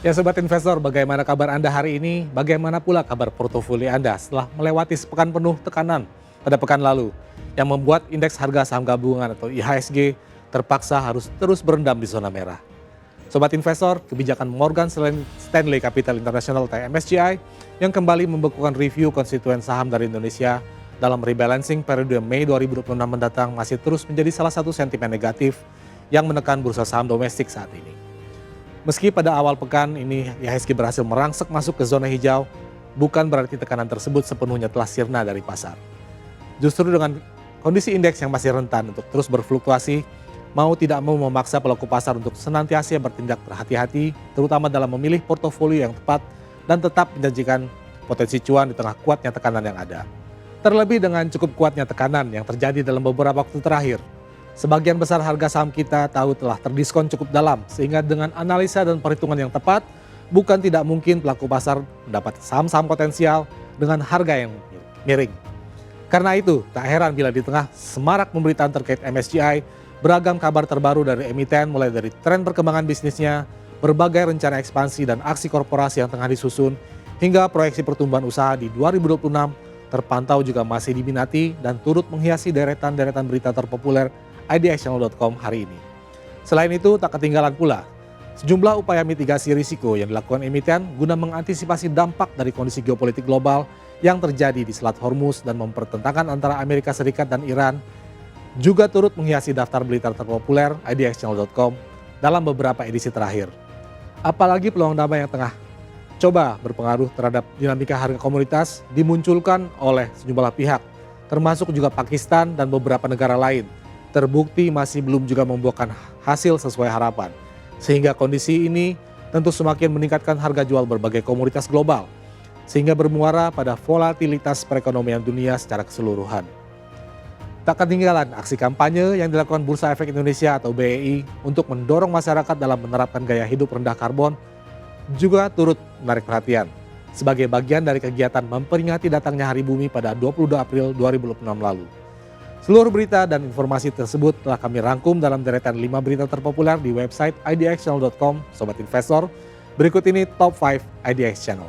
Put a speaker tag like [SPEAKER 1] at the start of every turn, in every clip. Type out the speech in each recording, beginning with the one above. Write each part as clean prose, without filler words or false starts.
[SPEAKER 1] Ya Sobat Investor, bagaimana kabar Anda hari ini? Bagaimana pula kabar portofolio Anda setelah melewati sepekan penuh tekanan pada pekan lalu yang membuat indeks harga saham gabungan atau IHSG terpaksa harus terus berendam di zona merah. Sobat Investor, kebijakan Morgan Stanley Capital International atau MSCI yang kembali membekukan review konstituen saham dari Indonesia dalam rebalancing periode Mei 2026 mendatang masih terus menjadi salah satu sentimen negatif yang menekan bursa saham domestik saat ini. Meski pada awal pekan ini IHSG berhasil merangsek masuk ke zona hijau, bukan berarti tekanan tersebut sepenuhnya telah sirna dari pasar. Justru dengan kondisi indeks yang masih rentan untuk terus berfluktuasi, mau tidak mau memaksa pelaku pasar untuk senantiasa bertindak berhati-hati, terutama dalam memilih portofolio yang tepat dan tetap menjanjikan potensi cuan di tengah kuatnya tekanan yang ada. Terlebih dengan cukup kuatnya tekanan yang terjadi dalam beberapa waktu terakhir. Sebagian besar harga saham kita tahu telah terdiskon cukup dalam, sehingga dengan analisa dan perhitungan yang tepat, bukan tidak mungkin pelaku pasar mendapat saham-saham potensial dengan harga yang miring. Karena itu, tak heran bila di tengah semarak pemberitaan terkait MSCI, beragam kabar terbaru dari emiten mulai dari tren perkembangan bisnisnya, berbagai rencana ekspansi dan aksi korporasi yang tengah disusun, hingga proyeksi pertumbuhan usaha di 2026 terpantau juga masih diminati dan turut menghiasi deretan-deretan berita terpopuler idxchannel.com hari ini. Selain itu, tak ketinggalan pula sejumlah upaya mitigasi risiko yang dilakukan emiten guna mengantisipasi dampak dari kondisi geopolitik global yang terjadi di Selat Hormuz dan mempertentangkan antara Amerika Serikat dan Iran, juga turut menghiasi daftar berita terpopuler idxchannel.com dalam beberapa edisi terakhir. Apalagi peluang damai yang tengah coba berpengaruh terhadap dinamika harga komoditas dimunculkan oleh sejumlah pihak, termasuk juga Pakistan dan beberapa negara lain, terbukti masih belum juga membuahkan hasil sesuai harapan. Sehingga kondisi ini tentu semakin meningkatkan harga jual berbagai komoditas global, sehingga bermuara pada volatilitas perekonomian dunia secara keseluruhan. Tak ketinggalan aksi kampanye yang dilakukan Bursa Efek Indonesia atau BEI untuk mendorong masyarakat dalam menerapkan gaya hidup rendah karbon juga turut menarik perhatian sebagai bagian dari kegiatan memperingati datangnya Hari Bumi pada 22 April 2026 lalu. Seluruh berita dan informasi tersebut telah kami rangkum dalam deretan 5 berita terpopuler di website idxchannel.com, Sobat Investor. Berikut ini Top 5 IDX Channel.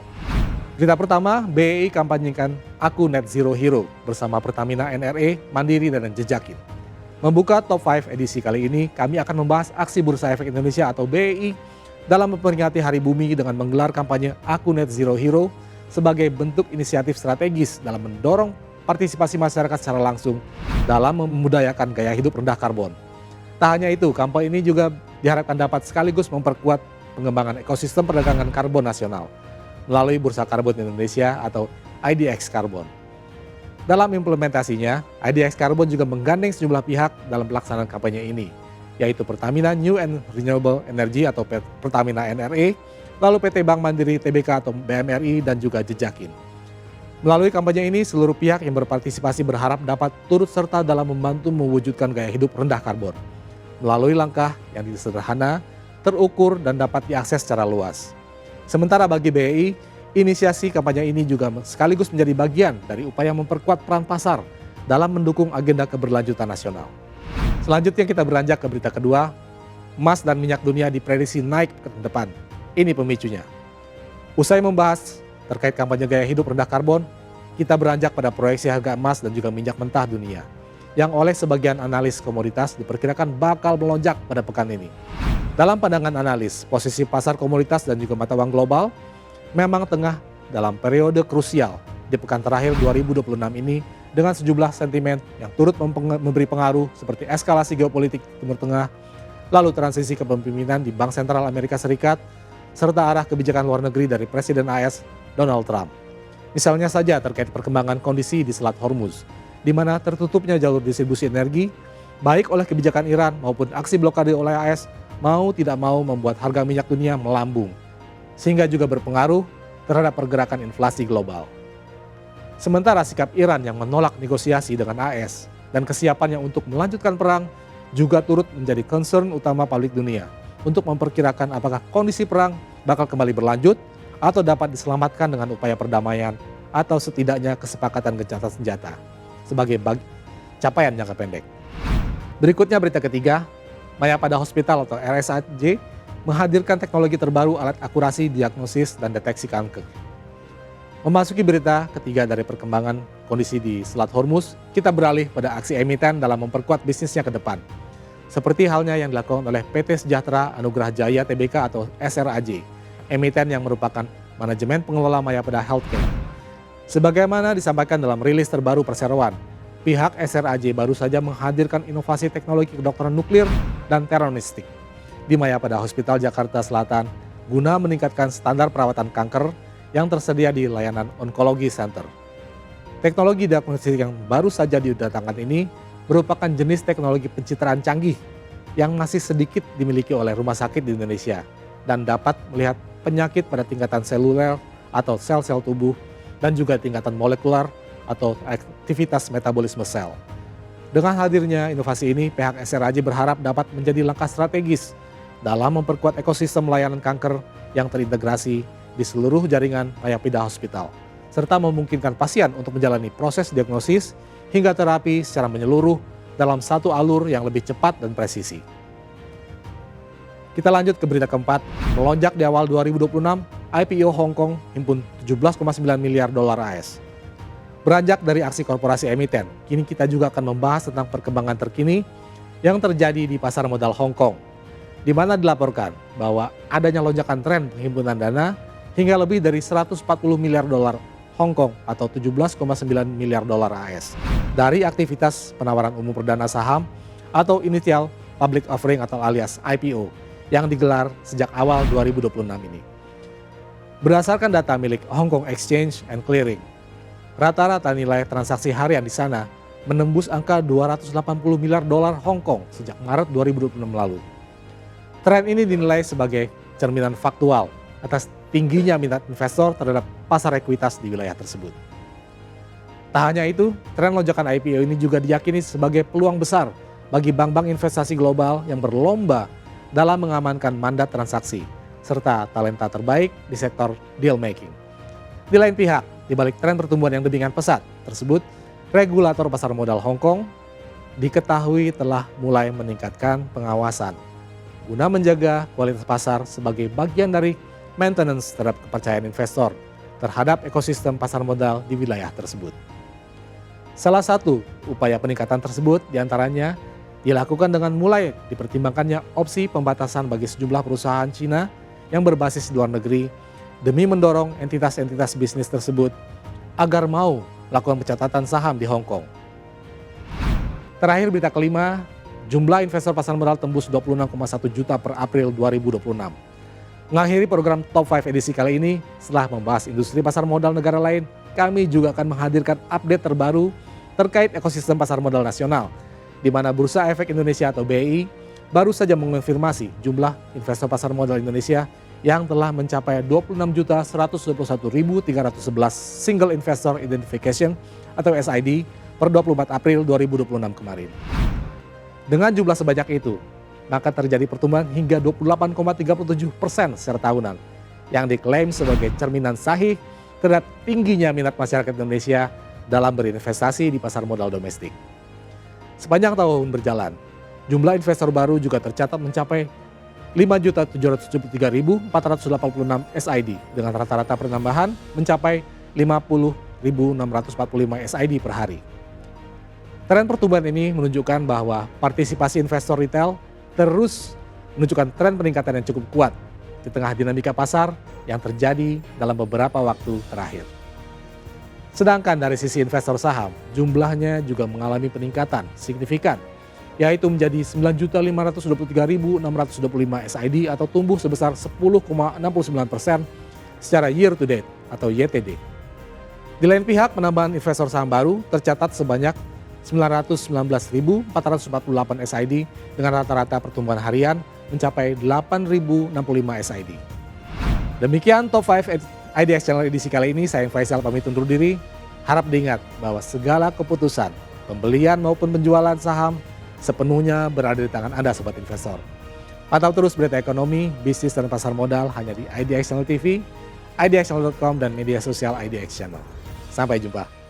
[SPEAKER 1] Berita pertama, BEI kampanyekan Aku Net Zero Hero bersama Pertamina NRE, Mandiri, dan Jejakin. Membuka Top 5 edisi kali ini, kami akan membahas aksi Bursa Efek Indonesia atau BEI dalam memperingati Hari Bumi dengan menggelar kampanye Aku Net Zero Hero sebagai bentuk inisiatif strategis dalam mendorong partisipasi masyarakat secara langsung dalam memudayakan gaya hidup rendah karbon. Tak hanya itu, kampanye ini juga diharapkan dapat sekaligus memperkuat pengembangan ekosistem perdagangan karbon nasional melalui Bursa Karbon Indonesia atau IDX Carbon. Dalam implementasinya, IDX Carbon juga menggandeng sejumlah pihak dalam pelaksanaan kampanye ini, yaitu Pertamina New and Renewable Energy atau Pertamina NRE, lalu PT Bank Mandiri Tbk atau BMRI, dan juga Jejakin. Melalui kampanye ini, seluruh pihak yang berpartisipasi berharap dapat turut serta dalam membantu mewujudkan gaya hidup rendah karbon. Melalui langkah yang sederhana, terukur, dan dapat diakses secara luas. Sementara bagi BEI, inisiasi kampanye ini juga sekaligus menjadi bagian dari upaya memperkuat peran pasar dalam mendukung agenda keberlanjutan nasional. Selanjutnya kita beranjak ke berita kedua, emas dan minyak dunia diprediksi naik ke depan. Ini pemicunya. Usai membahas terkait kampanye gaya hidup rendah karbon, kita beranjak pada proyeksi harga emas dan juga minyak mentah dunia, yang oleh sebagian analis komoditas diperkirakan bakal melonjak pada pekan ini. Dalam pandangan analis, posisi pasar komoditas dan juga mata uang global memang tengah dalam periode krusial di pekan terakhir 2026 ini dengan sejumlah sentimen yang turut memberi pengaruh seperti eskalasi geopolitik Timur Tengah, lalu transisi kepemimpinan di Bank Sentral Amerika Serikat, serta arah kebijakan luar negeri dari Presiden AS Donald Trump. Misalnya saja terkait perkembangan kondisi di Selat Hormuz, di mana tertutupnya jalur distribusi energi, baik oleh kebijakan Iran maupun aksi blokade oleh AS, mau tidak mau membuat harga minyak dunia melambung, sehingga juga berpengaruh terhadap pergerakan inflasi global. Sementara sikap Iran yang menolak negosiasi dengan AS dan kesiapannya untuk melanjutkan perang juga turut menjadi concern utama publik dunia untuk memperkirakan apakah kondisi perang bakal kembali berlanjut atau dapat diselamatkan dengan upaya perdamaian atau setidaknya kesepakatan gencatan senjata sebagai capaian jangka pendek. Berikutnya berita ketiga, Mayapada Hospital atau RSAJ menghadirkan teknologi terbaru alat akurasi diagnosis dan deteksi kanker. Memasuki berita ketiga dari perkembangan kondisi di Selat Hormuz, kita beralih pada aksi emiten dalam memperkuat bisnisnya ke depan. Seperti halnya yang dilakukan oleh PT Sejahtera Anugerah Jaya Tbk atau SRAJ, emiten yang merupakan manajemen pengelola Mayapada Healthcare. Sebagaimana disampaikan dalam rilis terbaru perseroan, pihak SRAJ baru saja menghadirkan inovasi teknologi kedokteran nuklir dan teranonistik di Mayapada Hospital Jakarta Selatan guna meningkatkan standar perawatan kanker yang tersedia di layanan Oncology Center. Teknologi diagnostik yang baru saja didatangkan ini merupakan jenis teknologi pencitraan canggih yang masih sedikit dimiliki oleh rumah sakit di Indonesia dan dapat melihat penyakit pada tingkatan seluler atau sel-sel tubuh dan juga tingkatan molekular atau aktivitas metabolisme sel. Dengan hadirnya inovasi ini, pihak SRAJ berharap dapat menjadi langkah strategis dalam memperkuat ekosistem layanan kanker yang terintegrasi di seluruh jaringan Mayapada Hospital, serta memungkinkan pasien untuk menjalani proses diagnosis hingga terapi secara menyeluruh dalam satu alur yang lebih cepat dan presisi. Kita lanjut ke berita keempat, melonjak di awal 2026, IPO Hong Kong himpun 17,9 miliar dolar AS. Beranjak dari aksi korporasi emiten, kini kita juga akan membahas tentang perkembangan terkini yang terjadi di pasar modal Hong Kong, di mana dilaporkan bahwa adanya lonjakan tren penghimpunan dana hingga lebih dari 140 miliar dolar Hong Kong atau 17,9 miliar dolar AS dari aktivitas penawaran umum perdana saham atau initial public offering atau alias IPO yang digelar sejak awal 2026 ini. Berdasarkan data milik Hong Kong Exchange and Clearing, rata-rata nilai transaksi harian di sana menembus angka 280 miliar dolar Hong Kong sejak Maret 2026 lalu. Tren ini dinilai sebagai cerminan faktual atas tingginya minat investor terhadap pasar ekuitas di wilayah tersebut. Tak hanya itu, tren lonjakan IPO ini juga diyakini sebagai peluang besar bagi bank-bank investasi global yang berlomba dalam mengamankan mandat transaksi, serta talenta terbaik di sektor deal making. Di lain pihak, di balik tren pertumbuhan yang demikian pesat tersebut, regulator pasar modal Hong Kong diketahui telah mulai meningkatkan pengawasan guna menjaga kualitas pasar sebagai bagian dari maintenance terhadap kepercayaan investor terhadap ekosistem pasar modal di wilayah tersebut. Salah satu upaya peningkatan tersebut diantaranya dilakukan dengan mulai dipertimbangkannya opsi pembatasan bagi sejumlah perusahaan Cina yang berbasis di luar negeri demi mendorong entitas-entitas bisnis tersebut agar mau melakukan pencatatan saham di Hong Kong. Terakhir berita kelima, jumlah investor pasar modal tembus 26,1 juta per April 2026. Mengakhiri program Top 5 edisi kali ini, setelah membahas industri pasar modal negara lain, kami juga akan menghadirkan update terbaru terkait ekosistem pasar modal nasional, di mana Bursa Efek Indonesia atau BEI baru saja mengonfirmasi jumlah investor pasar modal Indonesia yang telah mencapai 26.121.311 Single Investor Identification atau SID per 24 April 2026 kemarin. Dengan jumlah sebanyak itu, maka terjadi pertumbuhan hingga 28,37% secara tahunan yang diklaim sebagai cerminan sahih terhadap tingginya minat masyarakat Indonesia dalam berinvestasi di pasar modal domestik. Sepanjang tahun berjalan, jumlah investor baru juga tercatat mencapai 5.773.486 SID dengan rata-rata penambahan mencapai 50.645 SID per hari. Tren pertumbuhan ini menunjukkan bahwa partisipasi investor retail terus menunjukkan tren peningkatan yang cukup kuat di tengah dinamika pasar yang terjadi dalam beberapa waktu terakhir. Sedangkan dari sisi investor saham, jumlahnya juga mengalami peningkatan signifikan, yaitu menjadi 9.523.625 SID atau tumbuh sebesar 10,69% secara year to date atau YTD. Di lain pihak, penambahan investor saham baru tercatat sebanyak 919.448 SID dengan rata-rata pertumbuhan harian mencapai 8.065 SID. Demikian Top 5 IDX Channel edisi kali ini. Saya Faisal pamit undur diri. Harap diingat bahwa segala keputusan pembelian maupun penjualan saham sepenuhnya berada di tangan Anda sobat investor. Pantau terus berita ekonomi, bisnis dan pasar modal hanya di IDX Channel TV, idxchannel.com dan media sosial IDX Channel. Sampai jumpa.